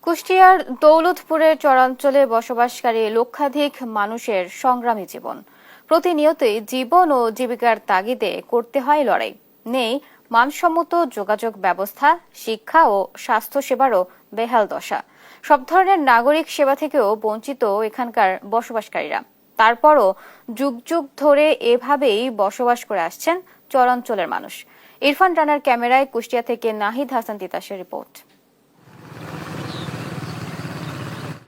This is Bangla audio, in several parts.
কুষ্টিয়ার দৌলতপুরের চরাঞ্চলে বসবাসকারী লক্ষাধিক মানুষের সংগ্রামী জীবন। প্রতিনিয়তই জীবন ও জীবিকার তাগিদে করতে হয় লড়াই। নেই মানসম্মত যোগাযোগ ব্যবস্থা, শিক্ষা ও স্বাস্থ্যসেবারও বেহাল দশা। সব ধরনের নাগরিক সেবা থেকেও বঞ্চিত এখানকার বসবাসকারীরা। তারপরও যুগ যুগ ধরে এভাবেই বসবাস করে আসছেন চরাঞ্চলের মানুষ। ইরফান রানার ক্যামেরায় কুষ্টিয়া থেকে নাহিদ হাসান তিতাসের রিপোর্ট।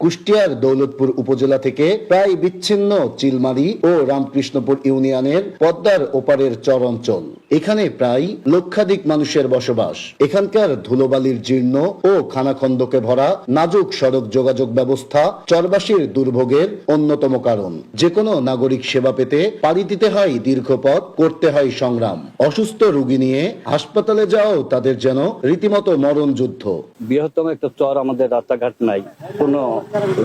কুষ্টিয়ার দৌলতপুর উপজেলা থেকে প্রায় বিচ্ছিন্ন চিলমারি ও রামকৃষ্ণপুর ইউনিয়নের পদ্মার ওপারের চর অঞ্চল। এখানে প্রায় লক্ষাধিক মানুষের বসবাস। এখানকার ধুলোবালির জীর্ণ ও খানাখন্দকে ভরা নাজুক সড়ক যোগাযোগ ব্যবস্থা চরবাসীর দুর্ভোগের অন্যতম কারণ। যে কোনো নাগরিক সেবা পেতে পাড়ি দিতে হয় দীর্ঘ পথ, করতে হয় সংগ্রাম। অসুস্থ রোগী নিয়ে হাসপাতালে যাও তাদের যেন রীতিমতো মরণ যুদ্ধ। বৃহত্তম একটা চর, আমাদের রাস্তাঘাট নাই, কোনো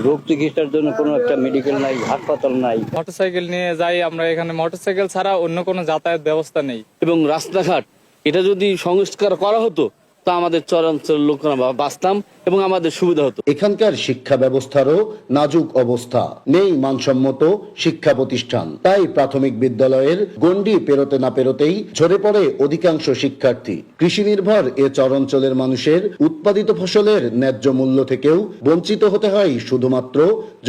রোগ চিকিৎসার জন্য কোনো একটা মেডিকেল নাই, হাসপাতাল নাই। মোটরসাইকেল নিয়ে যাই আমরা, এখানে মোটরসাইকেল ছাড়া অন্য কোনো যাতায়াত ব্যবস্থা নেই। এবং রাস্তাঘাট এটা যদি সংস্কার করা হতো তা আমাদের চরাঞ্চলের লোকরা বাঁচতাম এবং আমাদের সুবিধা হতো। এখানকার শিক্ষা ব্যবস্থারও নাজুক অবস্থা। নেই মানসম্মত শিক্ষা প্রতিষ্ঠান। তাই প্রাথমিক বিদ্যালয়ের গণ্ডি পেরোতে না পেরোতেই ঝরে পড়ে অধিকাংশ শিক্ষার্থী। কৃষি নির্ভর এ চরাঞ্চলের মানুষের উৎপাদিত ফসলের ন্যায্য মূল্য থেকেও বঞ্চিত হতে হয় শুধুমাত্র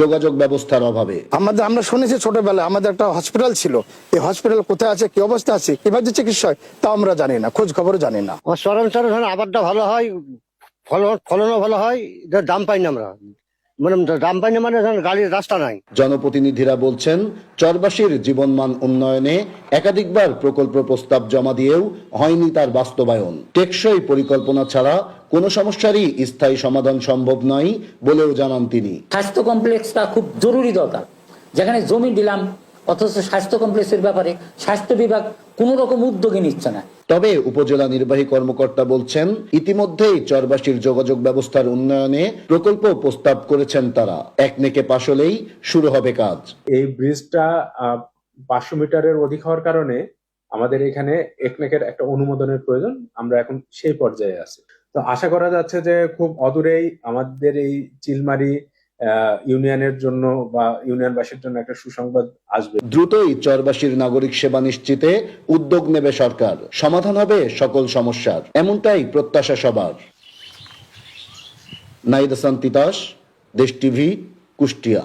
যোগাযোগ ব্যবস্থার অভাবে। আমরা শুনেছি ছোটবেলায় আমাদের একটা হসপিটাল ছিল, এই হসপিটাল কোথায় আছে, কি অবস্থা আছে, কিভাবে চিকিৎসা হয় তা আমরা জানি না, খোঁজ খবর জানি না। চরাঞ্চলে আবারটা ভালো হয়, ফলনও ভালো হয়, দাম পাই না আমরা, দাম পাই না মানে গাড়ির রাস্তা নাই। জনপ্রতিনিধিরা বলছেন, চরবাসীর জীবনমান উন্নয়নে একাধিকবার প্রকল্প প্রস্তাব জমা দিয়েও হয়নি তার বাস্তবায়ন। টেকসই পরিকল্পনা ছাড়া কোন সমস্যারই স্থায়ী সমাধান সম্ভব নয় বলেও জানান তিনি। স্বাস্থ্য কমপ্লেক্সটা খুব জরুরি দরকার। যেখানে জমি দিলাম অথচ স্বাস্থ্য কমপ্লেক্সের ব্যাপারে স্বাস্থ্য বিভাগ কোনো রকম উদ্যোগী নিচ্ছে না। তবে উপজেলা নির্বাহী কর্মকর্তা বলছেন, ইতিমধ্যেই চরবাসীর যোগাযোগ ব্যবস্থার উন্নয়নে প্রকল্প প্রস্তাব করেছেন তারা। একনেকে পাশ হলেই শুরু হবে কাজ। এই ব্রিজটা 500 মিটারের অধিক হওয়ার কারণে আমাদের এখানে একনেকের একটা অনুমোদনের প্রয়োজন। আমরা এখন সেই পর্যায়ে আছি। তো আশা করা যাচ্ছে যে খুব অদূরেই আমাদের এই চিলমারি ইউনিয়নের জন্য বা ইউনিয়নবাসীর জন্য একটা সুসংবাদ আসবে। দ্রুতই চরবাসীর নাগরিক সেবা নিশ্চিতে উদ্যোগ নেবে সরকার। সমাধান হবে সকল সমস্যার, এমনটাই প্রত্যাশা সবার। নাহিদ হাসান তিতাস, দেশ টিভি, কুষ্টিয়া।